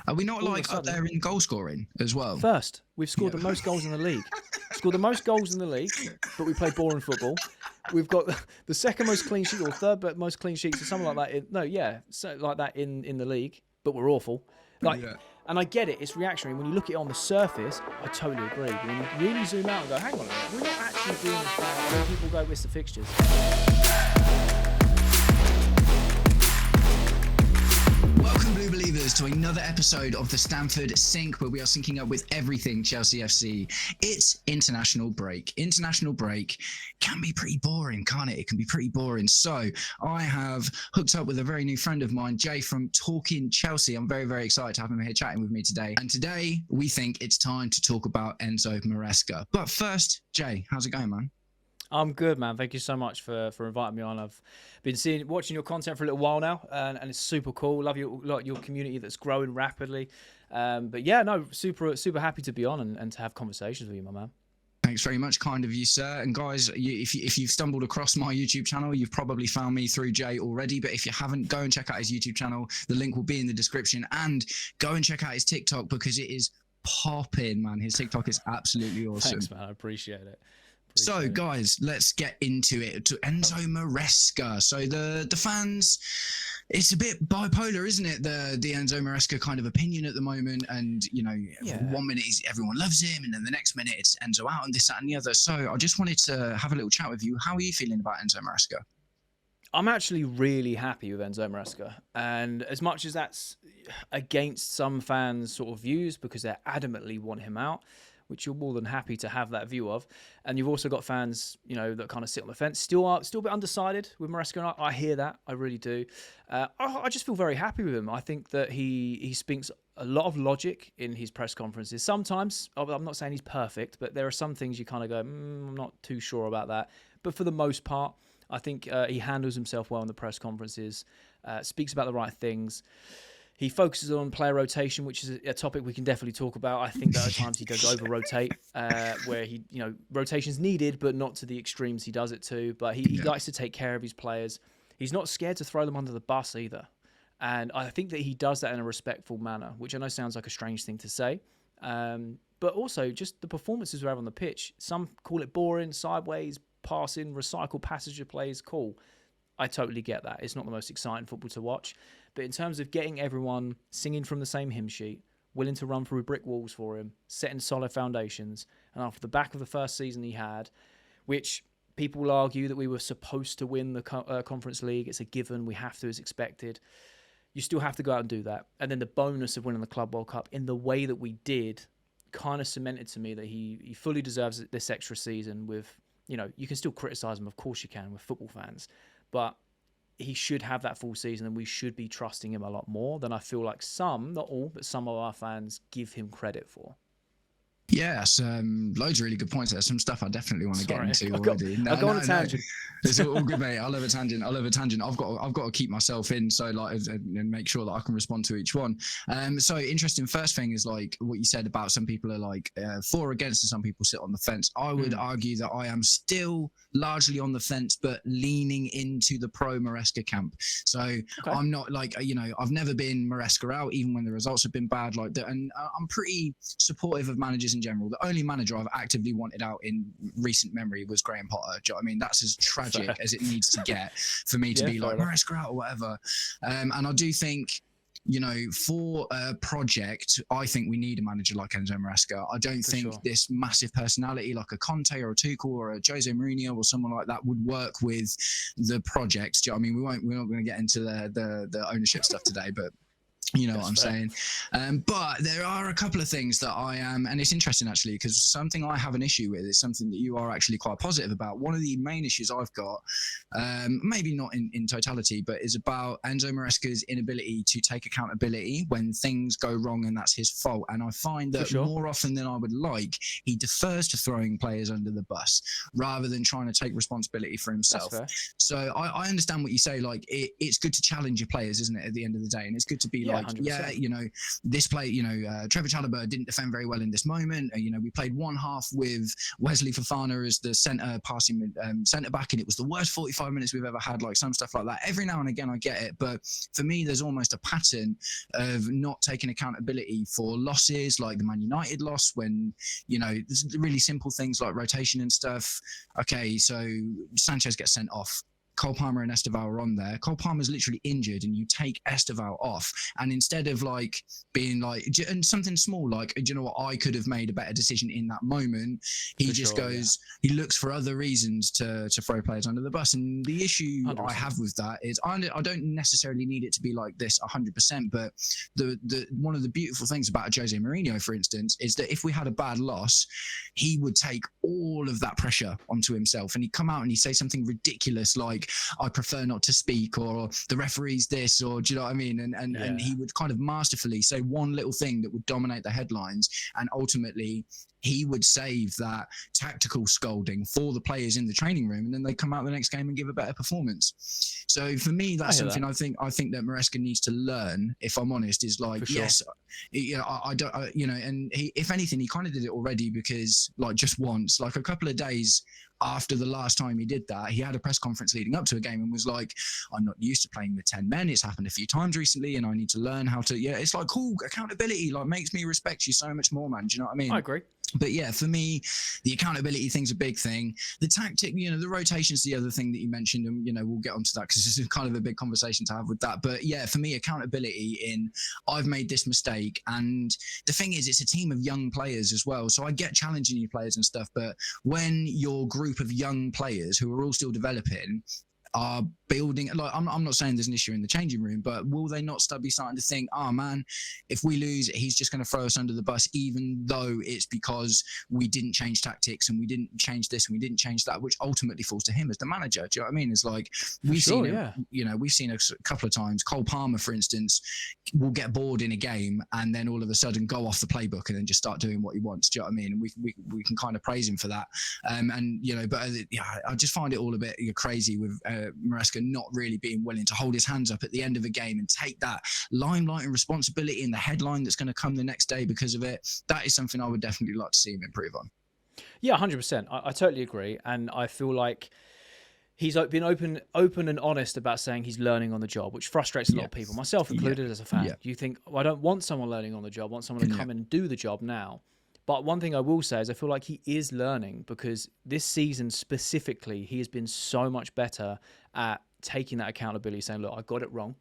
Are we not all like up there in goal scoring as well? First, we've scored the most goals in the league. Scored the most goals in the league, but we play boring football. We've got the second most clean sheets or third most clean sheets or something like that. Like that in the league, but we're awful. And I get it, it's reactionary. When you look at it on the surface, I totally agree. But when you really zoom out and go, hang on a minute, we're not actually doing this bad. I know people go, it's the fixtures. Welcome, Blue Believers, to another episode of the Stamford Sync, where we are syncing up with everything Chelsea FC. It's international break. International break can be pretty boring, can't it? It can be pretty boring. So I have hooked up with a very new friend of mine, Jay from Talking Chelsea. I'm very, very excited to have him here chatting with me today. And today we think it's time to talk about Enzo Maresca. But first, Jay, how's it going, man? I'm good, man. Thank you so much for inviting me on. I've been watching your content for a little while now, and it's super cool. Love your community that's growing rapidly. But yeah, no, super happy to be on and to have conversations with you, my man. Thanks very much, kind of you, sir. And guys, if you've stumbled across my YouTube channel, you've probably found me through Jay already. But if you haven't, go and check out his YouTube channel. The link will be in the description. And go and check out his TikTok because it is popping, man. His TikTok is absolutely awesome. Thanks, man. I appreciate it. So, guys, let's get into it. To Enzo Maresca. So the fans, it's a bit bipolar, isn't it? The Enzo Maresca kind of opinion at the moment. And, you know, 1 minute everyone loves him, and then the next minute it's Enzo out and this, that, and the other. So I just wanted to have a little chat with you. How are you feeling about Enzo Maresca? I'm actually really happy with Enzo Maresca. And as much as that's against some fans' sort of views because they adamantly want him out, which you're more than happy to have that view of. And you've also got fans, you know, that kind of sit on the fence, still a bit undecided with Maresca. And I hear that, I really do. I just feel very happy with him. I think that he speaks a lot of logic in his press conferences. Sometimes, I'm not saying he's perfect, but there are some things you kind of go, I'm not too sure about that. But for the most part, I think he handles himself well in the press conferences, speaks about the right things. He focuses on player rotation, which is a topic we can definitely talk about. I think that at times he does over-rotate, where rotation's needed, but not to the extremes he does it to. But he likes to take care of his players. He's not scared to throw them under the bus either. And I think that he does that in a respectful manner, which I know sounds like a strange thing to say. But also just the performances we have on the pitch. Some call it boring, sideways, passing, recycle passenger plays, cool. I totally get that. It's not the most exciting football to watch. But in terms of getting everyone singing from the same hymn sheet, willing to run through brick walls for him, setting solid foundations, and after the back of the first season he had, which people will argue that we were supposed to win the Conference League, it's a given, we have to, as expected, you still have to go out and do that. And then the bonus of winning the Club World Cup in the way that we did kind of cemented to me that he fully deserves this extra season with, you know, you can still criticise him, of course you can, with football fans, but he should have that full season and we should be trusting him a lot more than I feel like some, not all, but some of our fans give him credit for. Yes, loads of really good points there. Some stuff I definitely want to get into already. I'll go on a tangent. It's all good, mate. I love a tangent. I've got to keep myself in, so like, and make sure that I can respond to each one. So interesting. First thing is like what you said about some people are like for or against, and some people sit on the fence. I would argue that I am still largely on the fence, but leaning into the pro Maresca camp. So I'm not like, you know, I've never been Maresca out, even when the results have been bad like that, and I'm pretty supportive of managers in general. The only manager I've actively wanted out in recent memory was Graham Potter. Do you know what I mean? That's as tragic as it needs to get for me to be like Maresca out or whatever. And I do think, you know, for a project, I think we need a manager like Enzo Maresca. I don't think this massive personality like a Conte or a Tuchel or a Jose Mourinho or someone like that would work with the project. Do you know what I mean? We're not going to get into the ownership stuff today, but you know what I'm saying? But there are a couple of things that I am, and it's interesting actually, because something I have an issue with is something that you are actually quite positive about. One of the main issues I've got, maybe not in totality, but is about Enzo Maresca's inability to take accountability when things go wrong and that's his fault. And I find that more often than I would like, he defers to throwing players under the bus rather than trying to take responsibility for himself. So I understand what you say, like it's good to challenge your players, isn't it, at the end of the day? And it's good to be like, like, 100%. this play, Trevor Chalobah didn't defend very well in this moment. We played one half with Wesley Fofana as the centre passing centre back, and it was the worst 45 minutes we've ever had. Like some stuff like that. Every now and again, I get it, but for me, there's almost a pattern of not taking accountability for losses, like the Man United loss when there's really simple things like rotation and stuff. Okay, so Sanchez gets sent off. Cole Palmer and Esteval are on there. Cole Palmer's literally injured, and you take Esteval off. And instead of like being like, and something small, like, do you know what, I could have made a better decision in that moment. He he looks for other reasons to throw players under the bus. And the issue 100%. I have with that is I don't necessarily need it to be like this 100%. But the one of the beautiful things about Jose Mourinho, for instance, is that if we had a bad loss, he would take all of that pressure onto himself, and he'd come out and he'd say something ridiculous like, I prefer not to speak, or the referee's this, or do you know what I mean? And he would kind of masterfully say one little thing that would dominate the headlines, and ultimately he would save that tactical scolding for the players in the training room, and then they come out the next game and give a better performance. So for me, that's something I think that Maresca needs to learn, if I'm honest, is like, yes, I don't, and he, if anything, he kind of did it already, because like just once, like a couple of days after the last time he did that, he had a press conference leading up to a game and was like, I'm not used to playing with 10 men. It's happened a few times recently, and I need to learn how to, it's like, cool, accountability, like, makes me respect you so much more, man. Do you know what I mean? I agree. But yeah, for me, the accountability thing's a big thing. The tactic, the rotation's the other thing that you mentioned, and we'll get onto that because this is kind of a big conversation to have with that. But yeah, for me, accountability in I've made this mistake, and the thing is, it's a team of young players as well. So I get challenging you players and stuff, but when your group of young players who are all still developing are building, like, I'm not saying there's an issue in the changing room, but will they not be starting to think, oh man, if we lose, he's just going to throw us under the bus, even though it's because we didn't change tactics and we didn't change this and we didn't change that, which ultimately falls to him as the manager. Do you know what I mean? It's like we've seen a couple of times. Cole Palmer, for instance, will get bored in a game and then all of a sudden go off the playbook and then just start doing what he wants. Do you know what I mean? And we can kind of praise him for that. But I just find it all a bit crazy with Maresca not really being willing to hold his hands up at the end of a game and take that limelight and responsibility in the headline that's going to come the next day because of it. That is something I would definitely like to see him improve on. Yeah, 100%. I totally agree. And I feel like he's been open and honest about saying he's learning on the job, which frustrates a lot of people, myself included as a fan. You think, I don't want someone learning on the job. I want someone to come in and do the job now. But one thing I will say is I feel like he is learning, because this season specifically, he has been so much better at taking that accountability, saying, look, I got it wrong.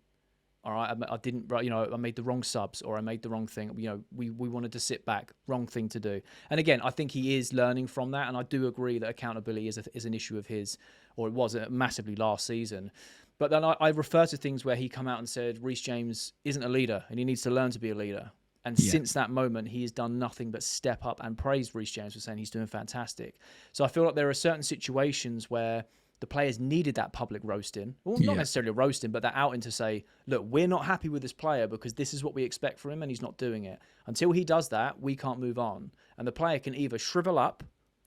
All right, I didn't, I made the wrong subs, or I made the wrong thing. We wanted to sit back, wrong thing to do. And again, I think he is learning from that. And I do agree that accountability is an issue of his, or it was massively last season. But then I refer to things where he come out and said, Reece James isn't a leader and he needs to learn to be a leader. And since that moment, he has done nothing but step up and praise Reece James for saying he's doing fantastic. So I feel like there are certain situations where the players needed that public roasting. Well, not necessarily a roasting, but that outing to say, look, we're not happy with this player because this is what we expect from him and he's not doing it. Until he does that, we can't move on. And the player can either shrivel up,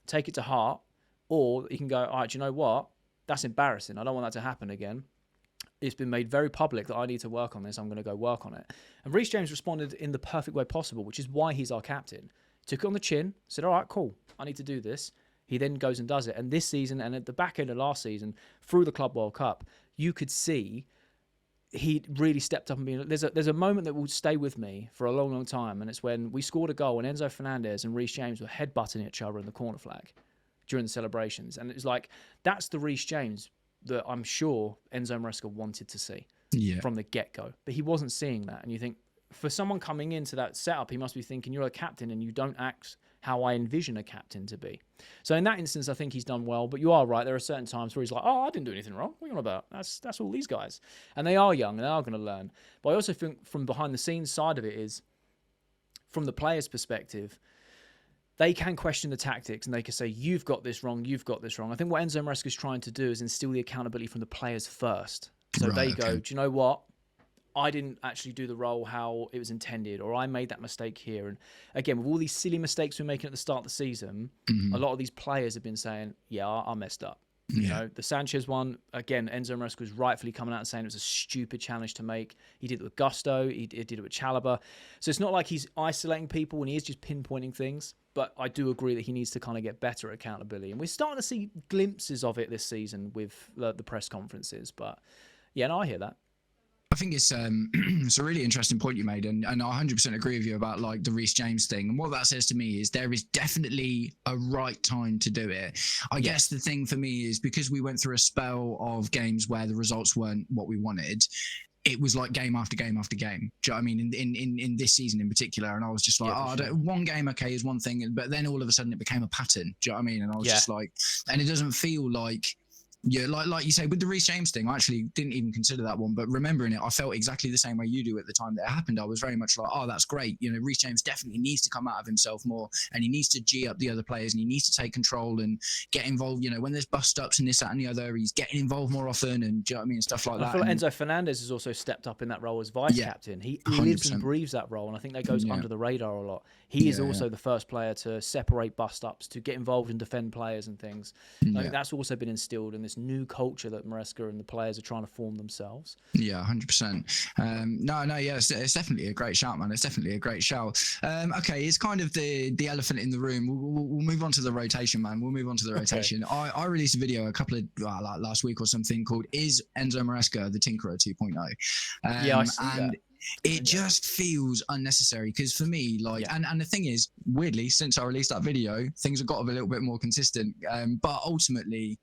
take it to heart, or he can go, all right, do you know what? That's embarrassing. I don't want that to happen again. It's been made very public that I need to work on this. I'm going to go work on it. And Reece James responded in the perfect way possible, which is why he's our captain. Took it on the chin, said, all right, cool, I need to do this. He then goes and does it. And this season, and at the back end of last season, through the Club World Cup, you could see he really stepped up and being. There's a moment that will stay with me for a long, long time, and it's when we scored a goal and Enzo Fernandez and Reece James were headbutting each other in the corner flag during the celebrations. And it was like, that's the Reece James that I'm sure Enzo Maresca wanted to see from the get-go. But he wasn't seeing that. And you think, for someone coming into that setup, he must be thinking, you're a captain and you don't act how I envision a captain to be. So in that instance, I think he's done well. But you are right. There are certain times where he's like, oh, I didn't do anything wrong. What are you on about? That's all these guys. And they are young and they are going to learn. But I also think from behind the scenes side of it is, from the player's perspective, they can question the tactics and they can say, you've got this wrong, you've got this wrong. I think what Enzo Maresca is trying to do is instill the accountability from the players first. So they go, do you know what? I didn't actually do the role how it was intended, or I made that mistake here. And again, with all these silly mistakes we're making at the start of the season, a lot of these players have been saying, yeah, I messed up. You know, the Sanchez one, again, Enzo Maresca was rightfully coming out and saying it was a stupid challenge to make. He did it with Gusto. He did it with Chalobah. So it's not like he's isolating people and he is just pinpointing things. But I do agree that he needs to kind of get better at accountability. And we're starting to see glimpses of it this season with the press conferences. But yeah, no, I hear that. I think it's it's a really interesting point you made, and I 100% agree with you about like the Reece James thing. And what that says to me is there is definitely a right time to do it. I guess the thing for me is because we went through a spell of games where the results weren't what we wanted. It was like game after game after game. Do you know what I mean? In this season in particular, and I was just like, one game okay is one thing, but then all of a sudden it became a pattern. Do you know what I mean? And I was just like, and it doesn't feel like. Yeah, like you say, with the Reece James thing, I actually didn't even consider that one. But remembering it, I felt exactly the same way you do at the time that it happened. I was very much like, oh, that's great. You know, Reece James definitely needs to come out of himself more, and he needs to G up the other players, and he needs to take control and get involved. You know, when there's bust-ups and this, that, and the other, he's getting involved more often, and do you know what I mean? Stuff like that. I feel like Enzo Fernandez has also stepped up in that role as vice-captain. He lives and breathes that role, and I think that goes under the radar a lot. He is also the first player to separate bust-ups, to get involved and defend players and things. I think that's also been instilled in this new culture that Maresca and the players are trying to form themselves. Yeah, 100%. It's definitely a great shout, man. It's definitely a great shout. Okay, it's kind of the elephant in the room. We'll move on to the rotation, man. We'll move on to the rotation. I released a video a couple of like last week or something called "Is Enzo Maresca the Tinkerer 2.0?" I see that. It just feels unnecessary because for me, like, and the thing is, weirdly, since I released that video, things have got a little bit more consistent. But ultimately.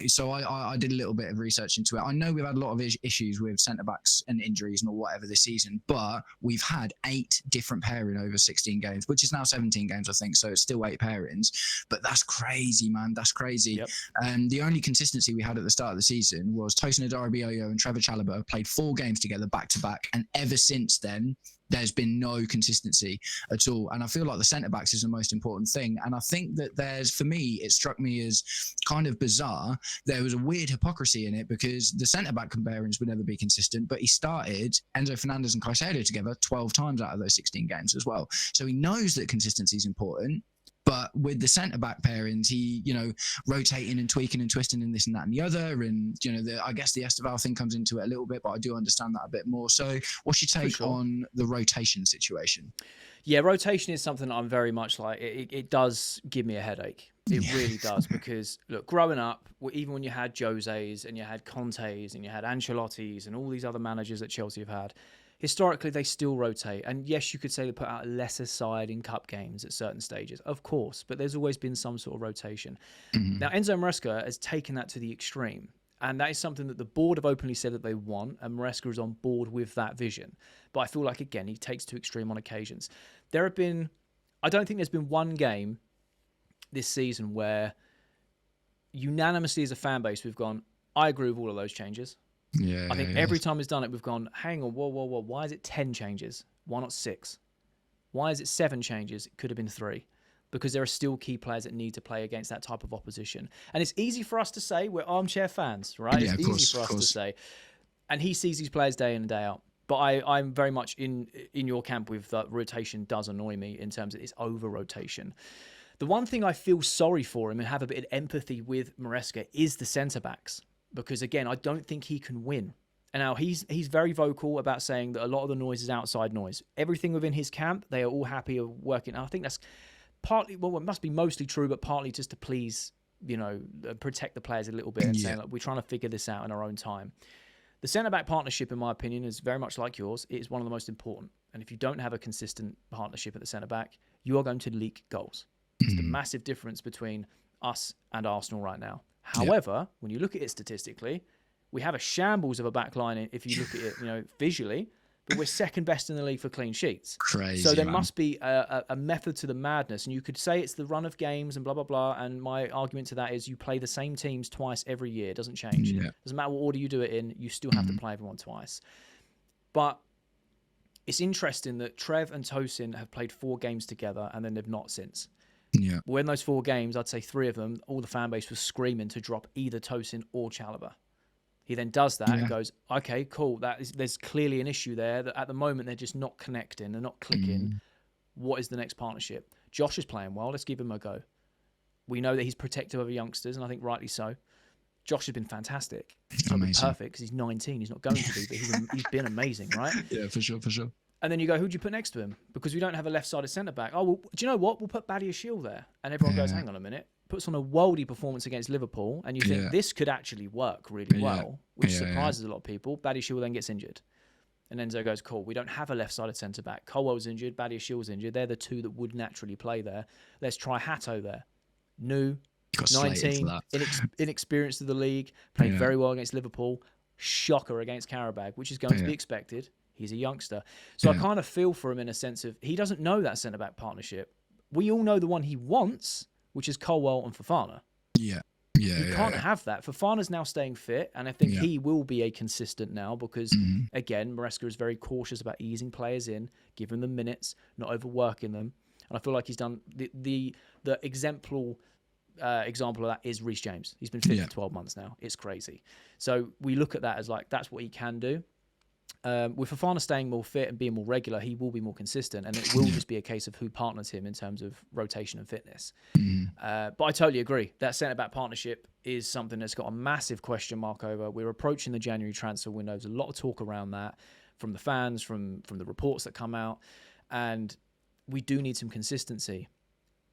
So I did a little bit of research into it. I know we've had a lot of issues with centre-backs and injuries and whatever this season, but we've had 8 different pairing over 16 games, which is now 17 games, I think. So it's still 8 pairings. But that's crazy, man. That's crazy. The only consistency we had at the start of the season was Tosin Adarabioyo and Trevor Chalobah played 4 games together back-to-back. And ever since then, there's been no consistency at all. And I feel like the centre-backs is the most important thing. And I think that for me, it struck me as kind of bizarre. There was a weird hypocrisy in it because the centre-back pairings would never be consistent, but he started Enzo Fernandez and Caicedo together 12 times out of those 16 games as well. So he knows that consistency is important. But with the centre-back pairings, he, rotating and tweaking and twisting and this and that and the other. And, I guess the Esteval thing comes into it a little bit, but I do understand that a bit more. So what's your take on the rotation situation? Yeah, rotation is something that I'm very much like. It does give me a headache. It really does. Because, look, growing up, even when you had Jose's and you had Conte's and you had Ancelotti's and all these other managers that Chelsea have had, historically, they still rotate. And yes, you could say they put out a lesser side in cup games at certain stages, of course, but there's always been some sort of rotation. Now, Enzo Maresca has taken that to the extreme. And that is something that the board have openly said that they want, and Maresca is on board with that vision. But I feel like, again, he takes to extreme on occasions. I don't think there's been one game this season where unanimously as a fan base, we've gone, I agree with all of those changes. I think every time he's done it, we've gone, hang on, whoa. Why is it 10 changes? Why not 6? Why is it 7 changes? It could have been 3. Because there are still key players that need to play against that type of opposition. And it's easy for us to say, we're armchair fans, right? Yeah, it's easy for us to say. And he sees these players day in and day out. But I'm very much in your camp with that rotation does annoy me in terms of its over-rotation. The one thing I feel sorry for him and have a bit of empathy with Maresca is the centre-backs. Because, again, I don't think he can win. And now he's very vocal about saying that a lot of the noise is outside noise. Everything within his camp, they are all happy of working. I think that's partly, well, it must be mostly true, but partly just to please, protect the players a little bit and saying, like, we're trying to figure this out in our own time. The centre-back partnership, in my opinion, is very much like yours. It is one of the most important. And if you don't have a consistent partnership at the centre-back, you are going to leak goals. It's the massive difference between us and Arsenal right now. However, when you look at it statistically, we have a shambles of a back line if you look at it, visually, but we're second best in the league for clean sheets. Crazy. So there must be a method to the madness. And you could say it's the run of games and blah, blah, blah. And my argument to that is you play the same teams twice every year. It doesn't change. Yeah. Doesn't matter what order you do it in, you still have to play everyone twice. But it's interesting that Trev and Tosin have played 4 games together and then they've not since. Yeah. Well, in those 4 games, I'd say 3 of them, all the fan base was screaming to drop either Tosin or Chalobah. He then does that and goes, okay, cool. There's clearly an issue there that at the moment they're just not connecting. They're not clicking. What is the next partnership? Josh is playing well. Let's give him a go. We know that he's protective of youngsters, and I think rightly so. Josh has been fantastic. He's not been Amazing. perfect because he's 19. He's not going to be, but he's been amazing, right? Yeah, for sure, for sure. And then you go, who'd you put next to him? Because we don't have a left-sided centre-back. Oh, well, do you know what? We'll put Badiashile there. And everyone goes, hang on a minute. Puts on a worldy performance against Liverpool, and you think this could actually work really well, which surprises a lot of people. Badiashile then gets injured. And Enzo goes, cool, we don't have a left-sided centre-back. Colwell's injured, Badiashile's injured. They're the two that would naturally play there. Let's try Hatto there. New, 19, inexperienced of the league, played very well against Liverpool. Shocker against Qarabag, which is going to be expected. He's a youngster. So I kind of feel for him in a sense of he doesn't know that centre-back partnership. We all know the one he wants, which is Colwell and Fofana. You can't have that. Fofana's now staying fit, and I think he will be a consistent now because, again, Maresca is very cautious about easing players in, giving them minutes, not overworking them. And I feel like he's done the example of that is Reece James. He's been fit for 12 months now. It's crazy. So we look at that as like that's what he can do. With Fofana staying more fit and being more regular, he will be more consistent, and it will just be a case of who partners him in terms of rotation and fitness. But I totally agree. That centre-back partnership is something that's got a massive question mark over. We're approaching the January transfer window. There's a lot of talk around that from the fans, from the reports that come out, and we do need some consistency.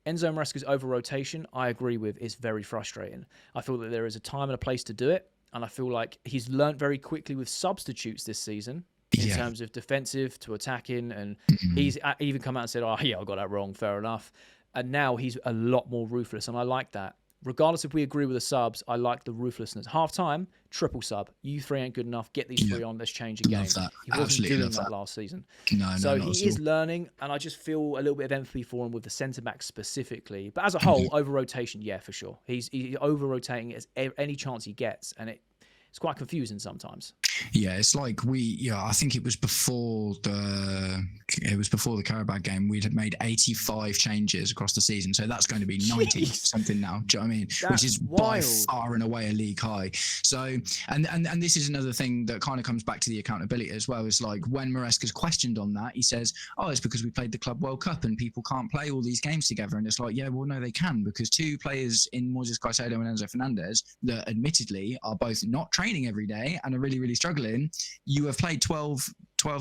Enzo Maresca's over-rotation, I agree with, is very frustrating. I feel that there is a time and a place to do it, and I feel like he's learnt very quickly with substitutes this season in terms of defensive to attacking. And he's even come out and said, oh, yeah, I got that wrong. Fair enough. And now he's a lot more ruthless. And I like that. Regardless if we agree with the subs, I like the ruthlessness. Half time, triple sub. You three ain't good enough. Get these three on. Let's change a game. Love that. He wasn't Absolutely doing love that last season. No, he is learning, and I just feel a little bit of empathy for him with the centre back specifically. But as a whole, over rotation, yeah, for sure. He's over rotating as any chance he gets, and it's quite confusing sometimes. Yeah, it's like I think it was before the Qarabag game. We'd have made 85 changes across the season, so that's going to be 90 something now. Do you know what I mean? Which is wild. By far and away a league high. So, and this is another thing that kind of comes back to the accountability as well. Is like when Maresca's questioned on that, he says, "Oh, it's because we played the Club World Cup and people can't play all these games together." And it's like, yeah, well, no, they can, because two players in Moises Caicedo and Enzo Fernandez that admittedly are both not training every day and are really, really struggling. You have played 12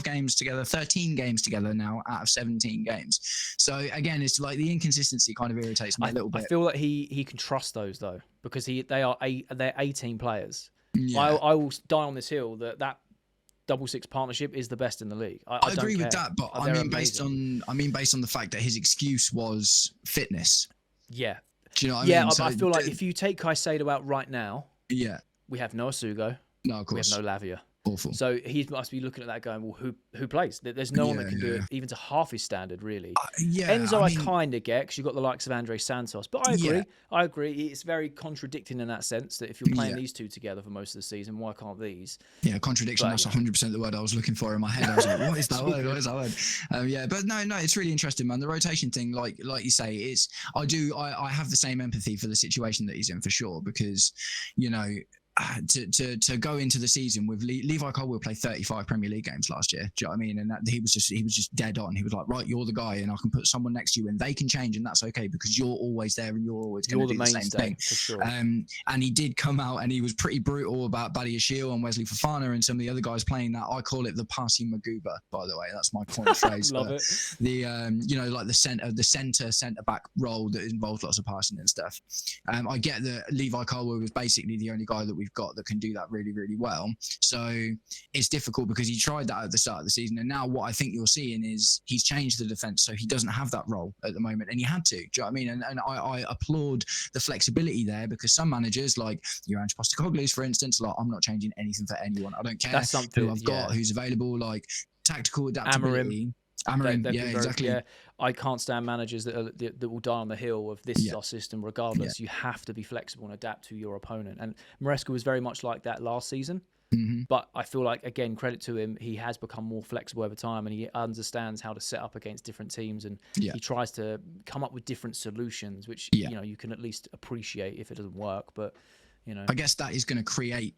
games together, 13 games together now out of 17 games. So again, it's like the inconsistency kind of irritates me a little bit. I feel that he can trust those though, because they're 18 players. Yeah. I will die on this hill that double six partnership is the best in the league. I agree with that, but I mean based on the fact that his excuse was fitness. Yeah. Do you know what I mean? So I feel like if you take Caicedo out right now, we have no Asugo. No, of course. We have no Lavia. Awful. So he must be looking at that going, well, who plays? There's no one that can do it even to half his standard, really. Enzo, I kind of get, because you've got the likes of Andre Santos. But I agree. I agree. It's very contradicting in that sense that if you're playing these two together for most of the season, why can't these? Yeah, contradiction. That's 100% the word I was looking for in my head. I was like, what is that word? What is that word? But no, it's really interesting, man. The rotation thing, like you say, I have the same empathy for the situation that he's in, for sure, because, to go into the season with Levi Colwill played 35 Premier League games last year. Do you know what I mean? And he was just dead on. He was like, right, you're the guy, and I can put someone next to you, and they can change, and that's okay because you're always there and you're always going to do the same thing. For sure. And he did come out and he was pretty brutal about Badiashile and Wesley Fofana and some of the other guys playing that. I call it the passing Maguba, by the way. That's my point phrase. Love it. The like the centre back role that involves lots of passing and stuff. I get that Levi Colwill was basically the only guy that we've got that can do that really, really well. So it's difficult because he tried that at the start of the season, and now what I think you're seeing is he's changed the defence, so he doesn't have that role at the moment, and he had to. Do you know what I mean? And I applaud the flexibility there, because some managers, like Ioannis Postecoglou's, for instance, like, I'm not changing anything for anyone. I don't care who I've got, who's available, like tactical adaptability. Amarim, exactly. Yeah, I can't stand managers that will die on the hill of this is our system regardless. You have to be flexible and adapt to your opponent. And Maresca was very much like that last season. But I feel like, again, credit to him, he has become more flexible over time, and he understands how to set up against different teams, and he tries to come up with different solutions, which you can at least appreciate if it doesn't work. But I guess that is going to create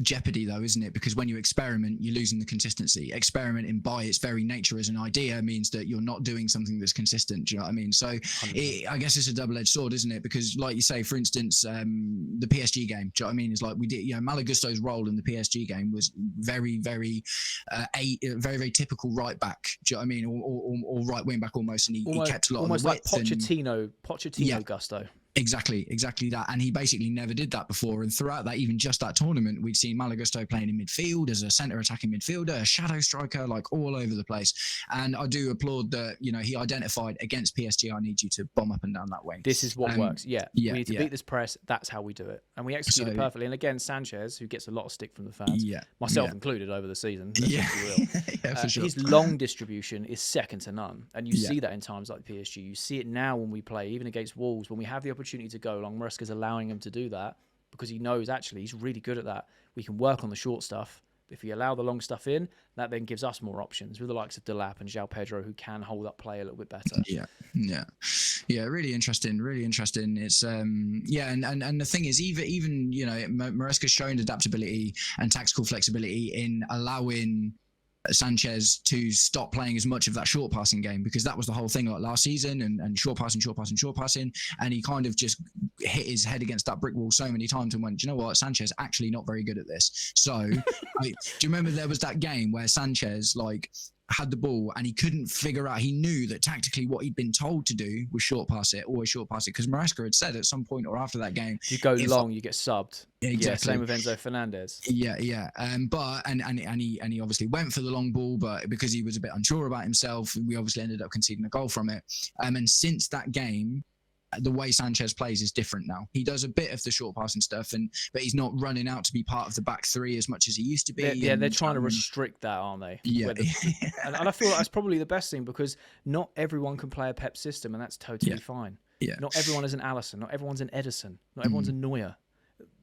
jeopardy though, isn't it? Because when you experiment, you're losing the consistency. Experimenting by its very nature as an idea means that you're not doing something that's consistent. Do you know what I mean? So I guess it's a double-edged sword, isn't it? Because like you say, for instance, the PSG game, do you know what I mean? Is like we did, Malo Gusto's role in the PSG game was very, very, very typical right back. Do you know what I mean? Or right wing back almost, and he kept a lot almost of the like Pochettino Gusto. Exactly that. And he basically never did that before. And throughout that, even just that tournament, we'd seen Malo Gusto playing in midfield as a centre attacking midfielder, a shadow striker, like all over the place. And I do applaud that, he identified against PSG, I need you to bomb up and down that wing. This is what works. We need to beat this press. That's how we do it. And we execute it perfectly. And again, Sanchez, who gets a lot of stick from the fans, myself included over the season. For sure. His long distribution is second to none. And you see that in times like PSG. You see it now when we play, even against Wolves, when we have the opportunity to go along. Maresca's allowing him to do that because he knows actually he's really good at that. We can work on the short stuff. If we allow the long stuff in, that then gives us more options with the likes of Delap and João Pedro, who can hold up play a little bit better. Really interesting. It's and the thing is, even Maresca's shown adaptability and tactical flexibility in allowing Sanchez to stop playing as much of that short passing game, because that was the whole thing like last season, and short passing, and he kind of just hit his head against that brick wall so many times and went, do you know what, Sanchez actually not very good at this. So do you remember there was that game where Sanchez had the ball and he couldn't figure out, he knew that tactically what he'd been told to do was always short pass it, because Maresca had said at some point or after that game, if you go long you get subbed. Exactly. Same with Enzo Fernandez. But he obviously went for the long ball, but because he was a bit unsure about himself, we obviously ended up conceding a goal from it. And since that game, the way Sanchez plays is different now. He does a bit of the short passing stuff, but he's not running out to be part of the back three as much as he used to be. They're trying to restrict that, aren't they? And I feel like that's probably the best thing, because not everyone can play a Pep system, and that's totally fine. Not everyone is an Alisson. Not everyone's an Edison. Not everyone's a Neuer.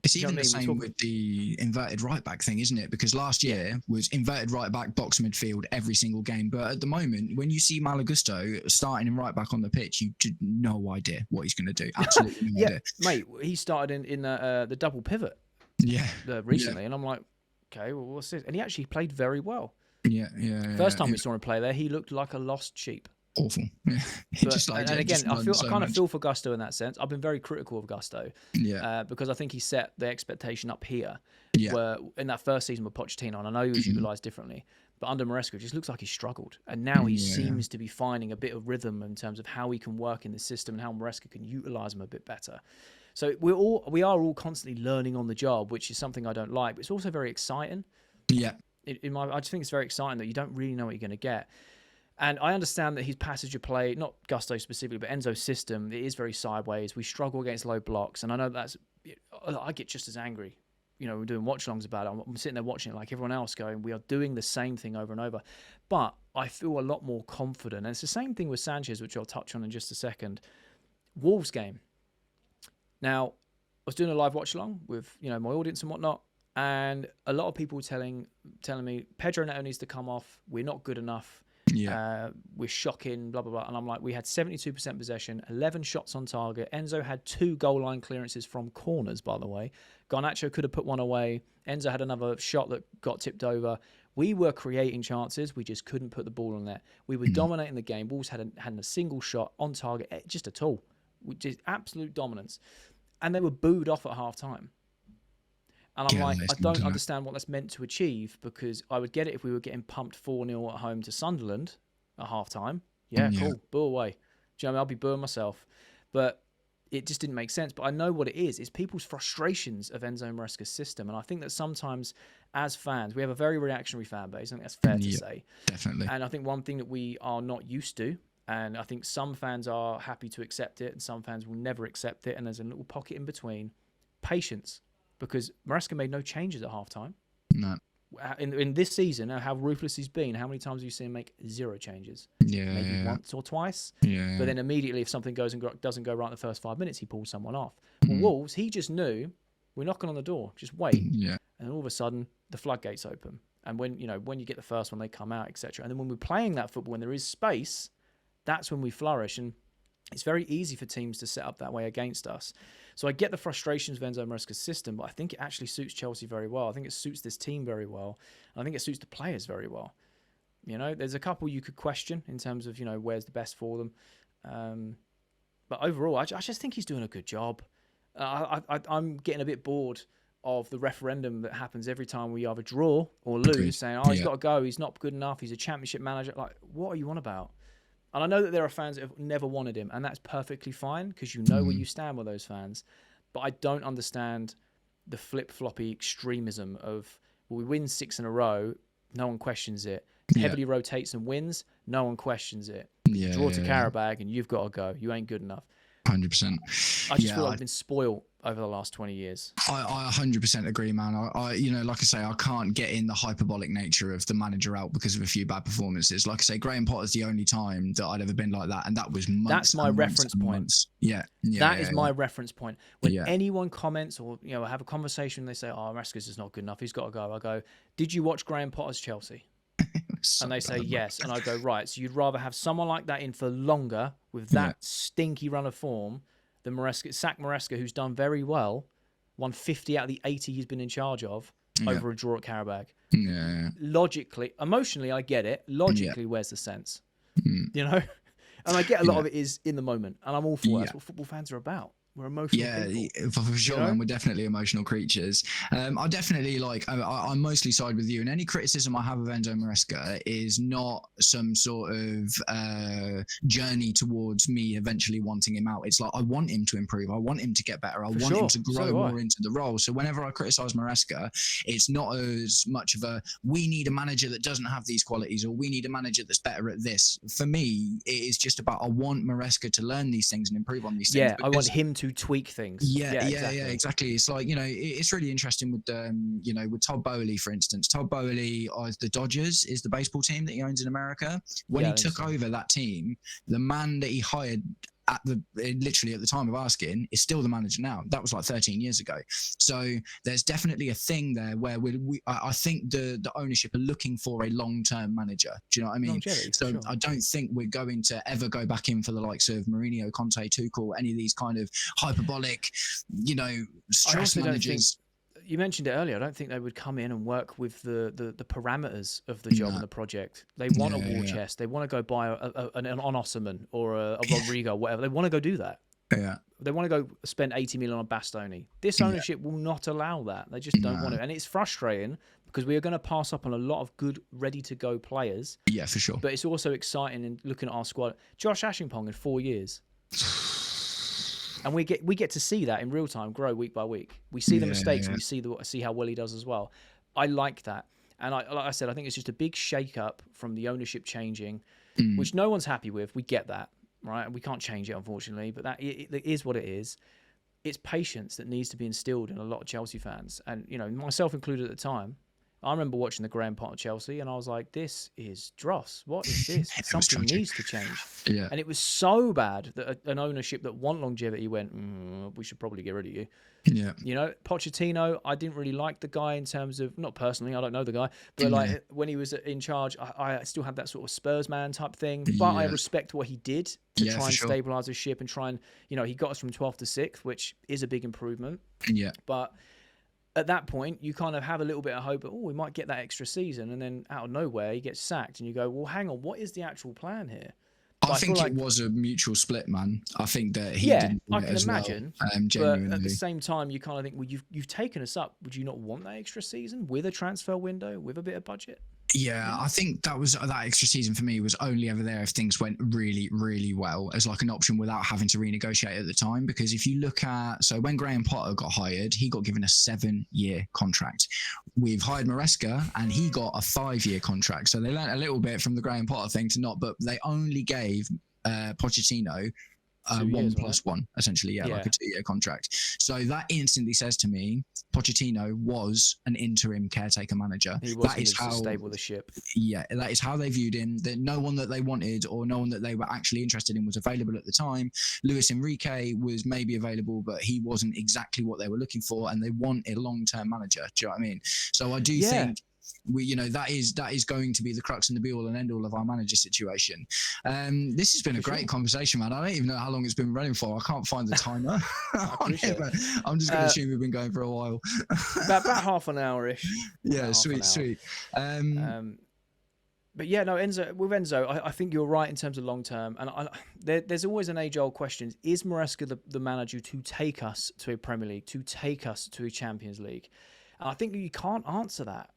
It's even the same with the inverted right back thing, isn't it? Because last year was inverted right back, box midfield every single game. But at the moment, when you see Malo Gusto starting in right back on the pitch, you have no idea what he's going to do. Absolutely no idea. Mate, he started in the double pivot recently. And I'm like, okay, well, what's this? And he actually played very well. First time we saw him play there, he looked like a lost sheep. Awful. I kind of feel for Gusto in that sense. I've been very critical of Gusto, because I think he set the expectation up here, where in that first season with Pochettino, and I know he was utilised differently, but under Maresca, it just looks like he struggled, and now he seems to be finding a bit of rhythm in terms of how he can work in the system and how Maresca can utilise him a bit better. So we are all constantly learning on the job, which is something I don't like, but it's also very exciting. I just think it's very exciting that you don't really know what you're going to get. And I understand that his passage of play, not Gusto specifically, but Enzo's system, it is very sideways. We struggle against low blocks. And I know I get just as angry. We're doing watch-alongs about it. I'm sitting there watching it like everyone else going, we are doing the same thing over and over. But I feel a lot more confident. And it's the same thing with Sanchez, which I'll touch on in just a second. Wolves game. Now, I was doing a live watch-along with, my audience and whatnot. And a lot of people telling me, Pedro Neto needs to come off. We're not good enough. We're shocking, blah, blah, blah. And I'm like, we had 72% possession, 11 shots on target. Enzo had 2 goal line clearances from corners, by the way. Garnacho could have put one away. Enzo had another shot that got tipped over. We were creating chances. We just couldn't put the ball on net. We were dominating the game. Wolves hadn't a single shot on target, just at all. Just absolute dominance. And they were booed off at half time. And I'm like, I don't understand what that's meant to achieve, because I would get it if we were getting pumped 4-0 at home to Sunderland at half-time. Cool, boo away. Do you know what I mean? I'll be booing myself. But it just didn't make sense. But I know what it is. It's people's frustrations of Enzo Maresca's system. And I think that sometimes, as fans, we have a very reactionary fan base. I think that's fair to say. Definitely. And I think one thing that we are not used to, and I think some fans are happy to accept it, and some fans will never accept it, and there's a little pocket in between, patience. Because Maresca made no changes at halftime. No. In this season, how ruthless he's been, how many times have you seen him make 0 changes? Maybe once or twice. But then immediately, if something doesn't go right in the first 5 minutes, he pulls someone off. Well, Wolves, he just knew, we're knocking on the door, just wait. And all of a sudden, the floodgates open. And when you get the first one, they come out, etc. And then when we're playing that football, when there is space, that's when we flourish. And it's very easy for teams to set up that way against us. So I get the frustrations of Enzo Maresca's system, but I think it actually suits Chelsea very well. I think it suits this team very well. I think it suits the players very well. You know, there's a couple you could question in terms of, you know, where's the best for them. But overall, I just think he's doing a good job. I'm getting a bit bored of the referendum that happens every time we either draw or lose, saying, oh, he's got to go, he's not good enough, he's a championship manager. Like, what are you on about? And I know that there are fans that have never wanted him, and that's perfectly fine because you know where you stand with those fans. But I don't understand the flip-floppy extremism of, well, we win 6 in a row, no one questions it. Heavily rotates and wins, no one questions it. Draw to Karabag and you've got to go. You ain't good enough. 100%. I just feel like I've been spoiled over the last 20 years. I 100% agree, man. I you know, like I say, I can't get in the hyperbolic nature of the manager out because of a few bad performances. Like I say, Graham Potter's the only time that I'd ever been like that, and that was months. That's my reference point. That is my reference point. When anyone comments or, you know, have a conversation, they say, "Oh, Maresca's is not good enough. He's got to go." I go, "Did you watch Graham Potter's Chelsea?" And they say yes, and I go, right, so you'd rather have someone like that in for longer with that stinky run of form than Maresca, who's done very well, won 50 out of the 80 he's been in charge of over a draw at Karabag. Logically, emotionally, I get it. Logically, where's the sense? You know? And I get a lot of it is in the moment, and I'm all for it. That's what football fans are about. We're emotional people. For sure, you know? man. We're definitely emotional creatures. I definitely I mostly side with you, and any criticism I have of Enzo Maresca is not some sort of journey towards me eventually wanting him out. It's like I want him to improve. I want him to get better. I want him to grow more into the role. So whenever I criticize Maresca, it's not as much of a we need a manager that doesn't have these qualities or we need a manager that's better at this. For me, it is just about I want Maresca to learn these things and improve on these things. Yeah, I want him to tweak things. Exactly. It's like, you know, it's really interesting with you know, with Todd Boehly, for instance. Todd Boehly the Dodgers is the baseball team that he owns in America. When he took over that team, the man that he hired literally at the time of asking is still the manager now. That was like 13 years ago. So there's definitely a thing there where I think the ownership are looking for a long-term manager. Do you know what I mean? So I don't think we're going to ever go back in for the likes of Mourinho, Conte, Tuchel, any of these kind of hyperbolic, you know, stress managers. You mentioned it earlier. I don't think they would come in and work with the parameters of the job and the project. They want a war chest. They want to go buy an Osserman or a Rodrigo, whatever. They want to go do that. Yeah. They want to go spend 80 million on Bastoni. This ownership will not allow that. They just don't want it. And it's frustrating because we are going to pass up on a lot of good, ready-to-go players. Yeah, for sure. But it's also exciting in looking at our squad. Josh Ashingpong in 4 years. And we get to see that in real time grow week by week. We see the mistakes and we see how well he does as well. I like that. And like I said, I think it's just a big shake-up from the ownership changing, which no one's happy with. We get that, right? We can't change it, unfortunately, but it is what it is. It's patience that needs to be instilled in a lot of Chelsea fans. And, you know, myself included at the time, I remember watching the Graham Potter Chelsea and I was like, this is dross. What is this? Something needs to change. Yeah. And it was so bad that an ownership that want longevity went, we should probably get rid of you. Yeah. You know, Pochettino, I didn't really like the guy in terms of, not personally, I don't know the guy, but like when he was in charge, I still had that sort of Spurs man type thing. But I respect what he did to try and stabilise the ship and try and, you know, he got us from 12th to 6th, which is a big improvement. Yeah. But at that point, you kind of have a little bit of hope, we might get that extra season. And then out of nowhere, he gets sacked. And you go, well, hang on, what is the actual plan here? I think it was a mutual split, man. I think that he didn't I can imagine. Well, but at the same time, you kind of think, well, you've taken us up. Would you not want that extra season with a transfer window, with a bit of budget? Yeah, I think that extra season for me was only ever there if things went really, really well as like an option without having to renegotiate at the time. Because if you look at, so when Graham Potter got hired, he got given a 7-year contract. We've hired Maresca and he got a 5-year contract. So they learned a little bit from the Graham Potter thing but they only gave Pochettino 1+1, essentially, like a 2-year contract. So that instantly says to me, Pochettino was an interim caretaker manager. That is how stable the ship. Yeah, that is how they viewed him. That no one that they wanted or no one that they were actually interested in was available at the time. Luis Enrique was maybe available, but he wasn't exactly what they were looking for, and they want a long-term manager. Do you know what I mean? So I do think that is going to be the crux and the be all and end all of our manager situation. This has been a great conversation, man. I don't even know how long it's been running for. I can't find the timer on it, but I'm just going to assume we've been going for a while. about half an hour-ish. Yeah, sweet. But yeah, no, Enzo, I think you're right in terms of long term. And there's always an age-old question. Is Maresca the manager to take us to a Premier League, to take us to a Champions League? And I think you can't answer that.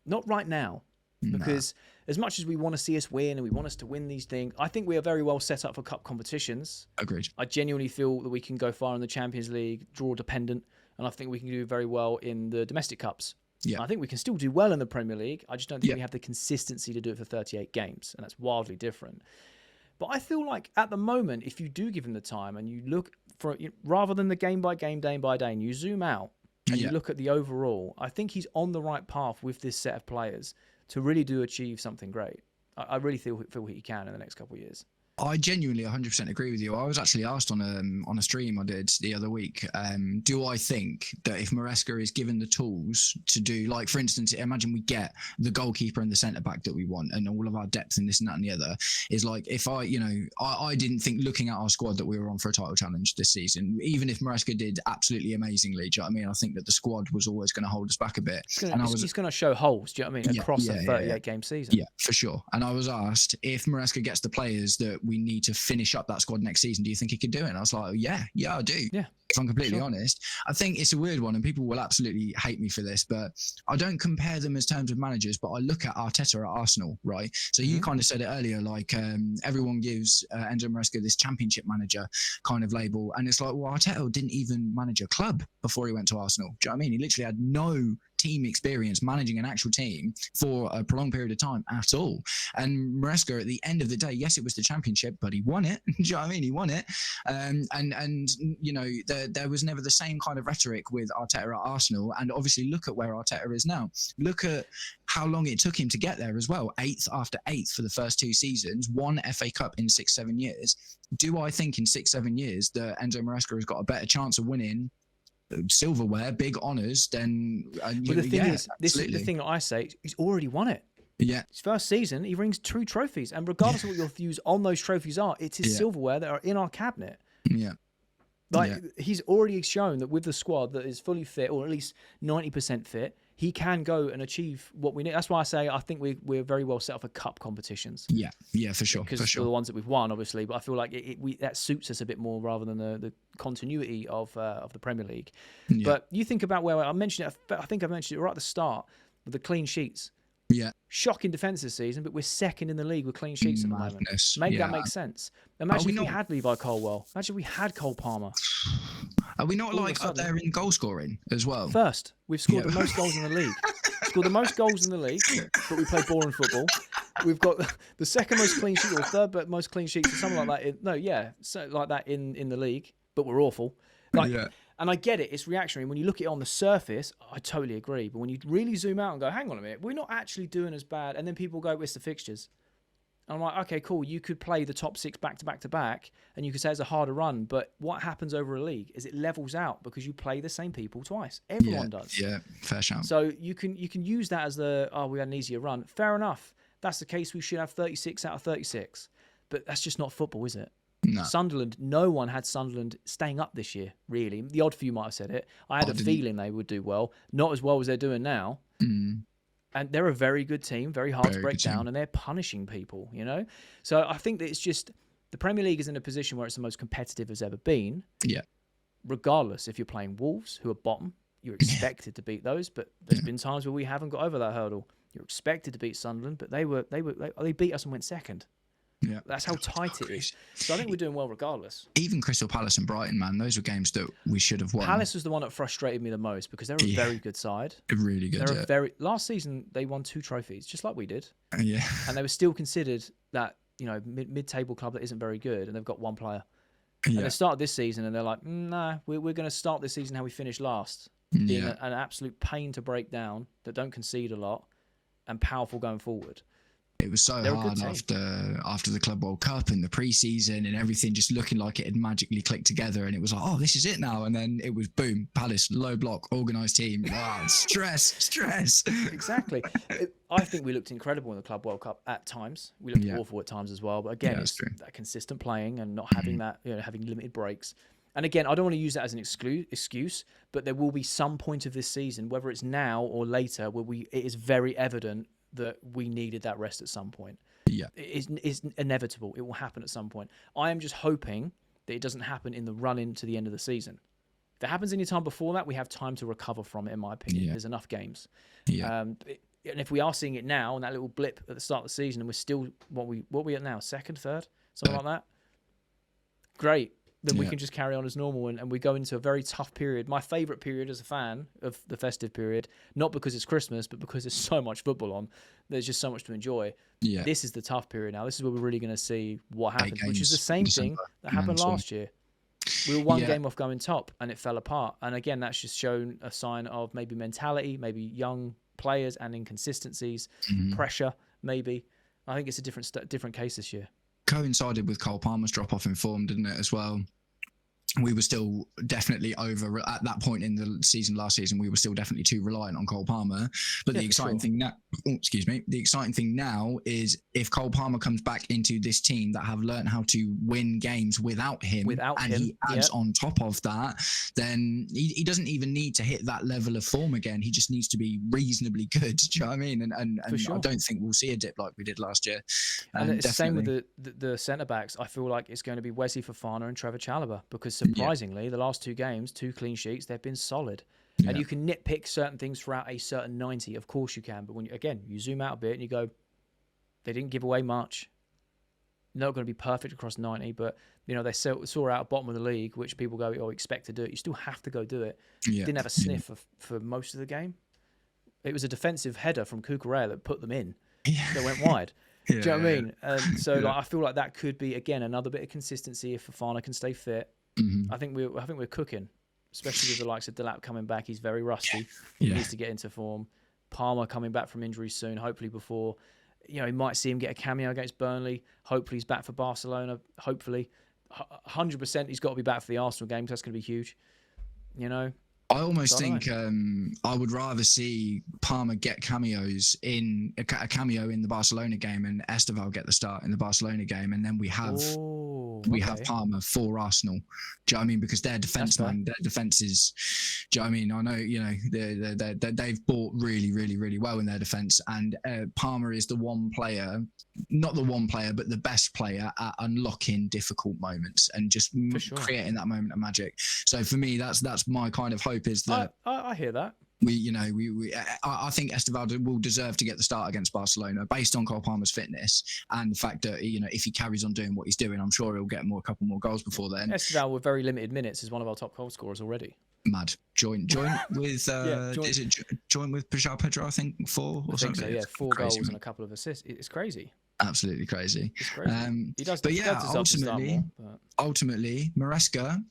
Not right now. Because as much as we want to see us win and we want us to win these things, I think we are very well set up for cup competitions. Agreed. I genuinely feel that we can go far in the Champions League, draw dependent, and I think we can do very well in the domestic cups. Yeah. I think we can still do well in the Premier League. I just don't think we have the consistency to do it for 38 games, and that's wildly different. But I feel like at the moment, if you do give him the time and you look for rather than the game by game, day by day, and you zoom out and you look at the overall, I think he's on the right path with this set of players to really do achieve something great. I really feel he can in the next couple of years. I genuinely 100% agree with you. I was actually asked on a stream I did the other week, do I think that if Maresca is given the tools to do, like, for instance, imagine we get the goalkeeper and the centre-back that we want and all of our depth and this and that and the other, is like, if I didn't think looking at our squad that we were on for a title challenge this season, even if Maresca did absolutely amazingly, do you know what I mean? I think that the squad was always going to hold us back a bit. He's going to show holes, do you know what I mean, across a 38-game season. Yeah, for sure. And I was asked, if Maresca gets the players that we need to finish up that squad next season, do you think he could do it? And I was like, yeah, I do. Yeah. If I'm completely honest, I think it's a weird one and people will absolutely hate me for this, but I don't compare them as terms of managers, but I look at Arteta at Arsenal, right? So you kind of said it earlier, like everyone gives Enzo Maresca this championship manager kind of label. And it's like, well, Arteta didn't even manage a club before he went to Arsenal. Do you know what I mean? He literally had no team experience managing an actual team for a prolonged period of time at all. And Maresca, at the end of the day, yes, it was the championship, but he won it. Do you know what I mean? He won it. And there was never the same kind of rhetoric with Arteta at Arsenal. And obviously, look at where Arteta is now. Look at how long it took him to get there as well. 8th after 8th for the first 2 seasons, 1 FA Cup in 6-7 years. Do I think in 6-7 years that Enzo Maresca has got a better chance of winning silverware, big honours, then but the thing is, this is the thing that I say, he's already won it. Yeah. His first season, he brings 2 trophies, and regardless of what your views on those trophies are, it's his silverware that are in our cabinet. Yeah. He's already shown that with the squad that is fully fit, or at least 90% fit, he can go and achieve what we need. That's why I say I think we're very well set up for cup competitions. Yeah, for sure. Because for the ones that we've won, obviously, but I feel like that suits us a bit more rather than the continuity of the Premier League. Yeah. But you think about where I mentioned it. I think I mentioned it right at the start with the clean sheets. Yeah. Shocking defence this season, but we're second in the league with clean sheets at the moment. Maybe that makes sense. Imagine if we had Levi Colwill. Imagine if we had Cole Palmer. Are we not up there in goal scoring as well? First, we've scored the most goals in the league. Scored the most goals in the league, but we play boring football. We've got the second most clean sheets, or third most clean sheets, or something like that. Like that in the league, but we're awful. And I get it, it's reactionary. When you look at it on the surface, I totally agree. But when you really zoom out and go, hang on a minute, we're not actually doing as bad. And then people go, it's the fixtures. And I'm like, okay, cool. You could play the top 6 back to back to back, and you could say it's a harder run. But what happens over a league is it levels out because you play the same people twice. Everyone does. Yeah, fair shout. So you can use that as we had an easier run. Fair enough. If that's the case, we should have 36 out of 36. But that's just not football, is it? No. Sunderland, no one had Sunderland staying up this year, really. The odd few might have said it. I had a feeling they would do well. Not as well as they're doing now. Mm. And they're a very good team, very hard to break down, and they're punishing people, So I think that it's just the Premier League is in a position where it's the most competitive it's ever been. Yeah. Regardless, if you're playing Wolves, who are bottom, you're expected to beat those, but there's been times where we haven't got over that hurdle. You're expected to beat Sunderland, but they beat us and went second. Yeah, that's how tight it is. So I think we're doing well regardless. Even Crystal Palace and Brighton, man, those were games that we should have won. Palace was the one that frustrated me the most because they're a very good side. Really good. Last season they won 2 trophies, just like we did. Yeah. And they were still considered that mid-table club that isn't very good, and they've got 1 player. And they started this season, and they're like, nah, we're going to start this season how we finished last, being an absolute pain to break down, that don't concede a lot, and powerful going forward. It was so They're a good hard team. after the Club World Cup and the preseason and everything just looking like it had magically clicked together, and it was like, oh, this is it now. And then it was boom, Palace, low block, organised team. Stress. Exactly. I think we looked incredible in the Club World Cup at times. We looked awful at times as well. But again, it's that consistent playing and not having that, having limited breaks. And again, I don't want to use that as an excuse, but there will be some point of this season, whether it's now or later, where it is very evident that we needed that rest at some point. Yeah. It's inevitable. It will happen at some point. I am just hoping that it doesn't happen in the run-in to the end of the season. If it happens any time before that, we have time to recover from it, in my opinion. There's enough games. Yeah. And if we are seeing it now, and that little blip at the start of the season, and we're still, what we at now? Second, third? Something like that? Great. Then we can just carry on as normal, and we go into a very tough period. My favourite period as a fan of the festive period, not because it's Christmas, but because there's so much football on. There's just so much to enjoy. Yeah. This is the tough period now. This is where we're really going to see what happens, which is the same thing that happened last year. We were one game off going top, and it fell apart. And again, that's just shown a sign of maybe mentality, maybe young players and inconsistencies, pressure, maybe. I think it's a different case this year. Coincided with Cole Palmer's drop-off in form, didn't it, as well? We were still definitely over at that point in the season last season. We were still definitely too reliant on Cole Palmer. But the exciting thing now, the exciting thing now is if Cole Palmer comes back into this team that have learned how to win games without him, he adds on top of that, then he doesn't even need to hit that level of form again. He just needs to be reasonably good. Do you know what I mean? And I don't think we'll see a dip like we did last year. And it's the same with the centre backs. I feel like it's going to be Wesley Fofana and Trevor Chalobah, because surprisingly, the last 2 games, 2 clean sheets, they've been solid. Yeah. And you can nitpick certain things throughout a certain 90, of course you can. But when you zoom out a bit and you go, they didn't give away much. Not going to be perfect across 90, but they saw out bottom of the league, which people go, expect to do it. You still have to go do it. Yeah. Didn't have a sniff for most of the game. It was a defensive header from Cucurella that put them in. That went wide. Do you know what I mean? I feel like that could be, again, another bit of consistency if Fofana can stay fit. I think we're cooking, especially with the likes of Delap coming back. He's very rusty. He needs to get into form. Palmer coming back from injury soon, hopefully before, he might see him get a cameo against Burnley. Hopefully he's back for Barcelona. Hopefully, 100% he's got to be back for the Arsenal game, because that's going to be huge. I almost think I would rather see Palmer get cameos in a cameo in the Barcelona game, and Esteval get the start in the Barcelona game, and then we have Palmer for Arsenal. Do you know what I mean? Because their defense, their defense is. Do you know what I mean? I know they've bought really, really, really well in their defense, and Palmer is the one player, not the one player, but the best player at unlocking difficult moments and just creating that moment of magic. So for me, that's my kind of hope, is that I hear that. I think Esteval will deserve to get the start against Barcelona based on Cole Palmer's fitness and the fact that if he carries on doing what he's doing, I'm sure he'll get a couple more goals before then. Esteval with very limited minutes is one of our top goal scorers already. Mad. Join with join with Pajal Pedro, I think 4 or something. So, yeah, 4 goals and a couple of assists. It's crazy. Absolutely crazy. It's crazy. He does. Ultimately, Maresca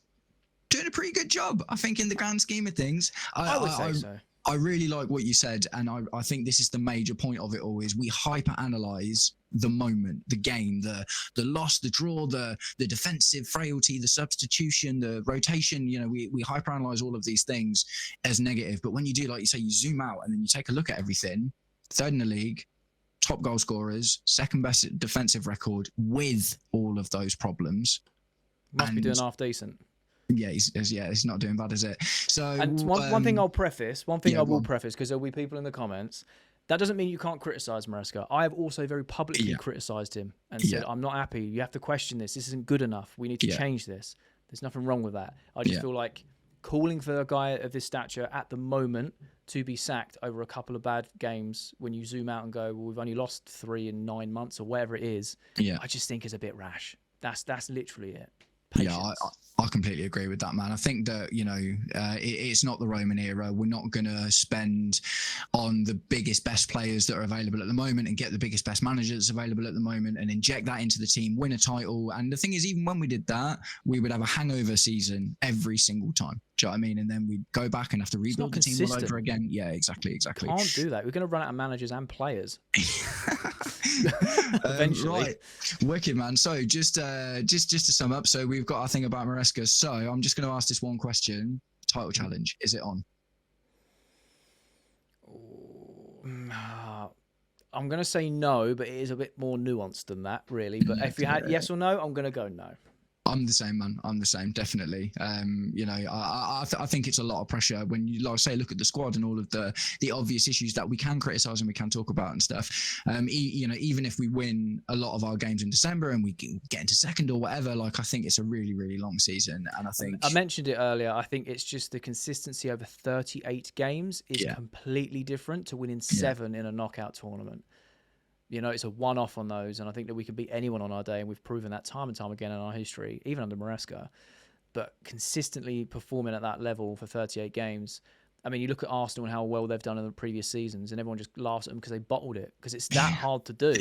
doing a pretty good job, I think, in the grand scheme of things. I would say so. I really like what you said, and I think this is the major point of it all, is we hyper-analyse the moment, the game, the loss, the draw, the defensive frailty, the substitution, the rotation. We hyper-analyse all of these things as negative. But when you do, like you say, you zoom out and then you take a look at everything, 3rd in the league, top goal scorers, 2nd best defensive record with all of those problems. Must be doing half decent. Yeah, he's not doing bad, is it? So, and one thing I'll preface, because there'll be people in the comments. That doesn't mean you can't criticise Maresca. I have also very publicly criticised him and said, I'm not happy. You have to question this. This isn't good enough. We need to change this. There's nothing wrong with that. I just feel like calling for a guy of this stature at the moment to be sacked over a couple of bad games, when you zoom out and go, well, we've only lost 3 in 9 months or whatever it is, I just think is a bit rash. That's literally it. Patience. I completely agree with that, man. I think that, it's not the Roman era. We're not going to spend on the biggest, best players that are available at the moment and get the biggest, best managers available at the moment and inject that into the team, win a title. And the thing is, even when we did that, we would have a hangover season every single time. Do you know what I mean? And then we'd go back and have to rebuild the team all over again. Yeah, exactly. Can't do that. We're going to run out of managers and players. Eventually. Right. Wicked, man. So just to sum up, so we've got our thing about Maresca. So I'm just going to ask this one question. Title challenge, is it on? I'm going to say no, but it is a bit more nuanced than that, really. But if you had yes or no, I'm going to go no. I'm the same, man. I'm the same, definitely. I think it's a lot of pressure when you, like I say, look at the squad and all of the obvious issues that we can criticize and we can talk about and stuff. Even if we win a lot of our games in December and we get into second or whatever, like I think it's a really, really long season. And I think I mentioned it earlier. I think it's just the consistency over 38 games is completely different to winning 7 in a knockout tournament. It's a one-off on those, and I think that we can beat anyone on our day, and we've proven that time and time again in our history, even under Maresca. But consistently performing at that level for 38 games, I mean, you look at Arsenal and how well they've done in the previous seasons, and everyone just laughs at them because they bottled it, because it's that hard to do.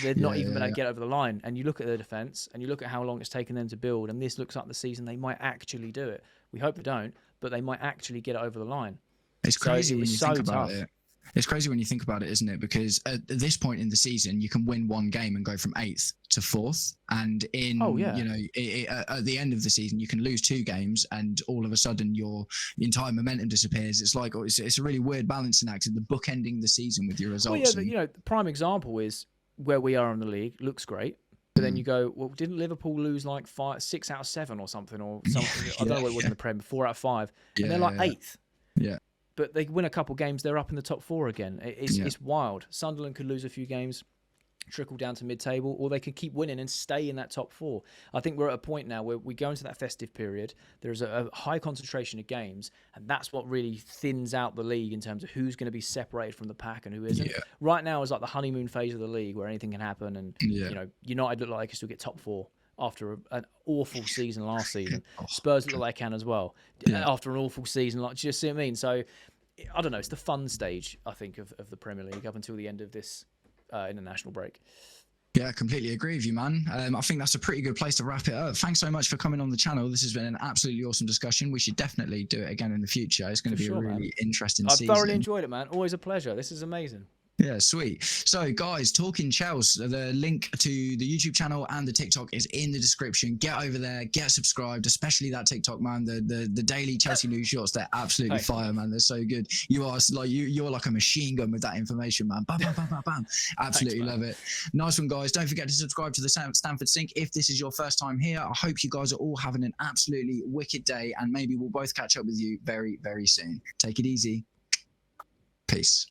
They've not even been able to get over the line. And you look at their defence, and you look at how long it's taken them to build, and this looks like the season they might actually do it. We hope they don't, but they might actually get it over the line. It's crazy when you think about it. It's crazy when you think about it, isn't it? Because at this point in the season, you can win one game and go from 8th to 4th. And at the end of the season, you can lose 2 games and all of a sudden your entire momentum disappears. It's like, it's a really weird balancing act in the bookending the season with your results. Well, the prime example is where we are in the league. Looks great. But then you go, well, didn't Liverpool lose like 6 out of 7 or something? I don't know what it was in the Prem, 4 out of 5. And they're like 8th. Yeah. But they win a couple games, they're up in the top 4 again. It's wild. Sunderland could lose a few games, trickle down to mid-table, or they could keep winning and stay in that top 4. I think we're at a point now where we go into that festive period. There's a high concentration of games, and that's what really thins out the league in terms of who's going to be separated from the pack and who isn't. Yeah. Right now is like the honeymoon phase of the league where anything can happen, and United look like they can still get top 4. After an awful season last season. Spurs look like they can as well. After an awful season, do you see what I mean? So, I don't know. It's the fun stage, I think, of the Premier League up until the end of this international break. Yeah, I completely agree with you, man. I think that's a pretty good place to wrap it up. Thanks so much for coming on the channel. This has been an absolutely awesome discussion. We should definitely do it again in the future. It's going to be a really interesting season. I've thoroughly enjoyed it, man. Always a pleasure. This is amazing. Yeah, sweet. So, guys, Talking Chelsea, the link to the YouTube channel and the TikTok is in the description. Get over there, get subscribed, especially that TikTok, man. The daily Chelsea news shorts, they're absolutely fire, man. They're so good. You are like you're like a machine gun with that information, man. Bam, bam, bam, bam, bam. Absolutely love it. Nice one, guys. Don't forget to subscribe to the Stamford Sync if this is your first time here. I hope you guys are all having an absolutely wicked day, and maybe we'll both catch up with you very, very soon. Take it easy. Peace.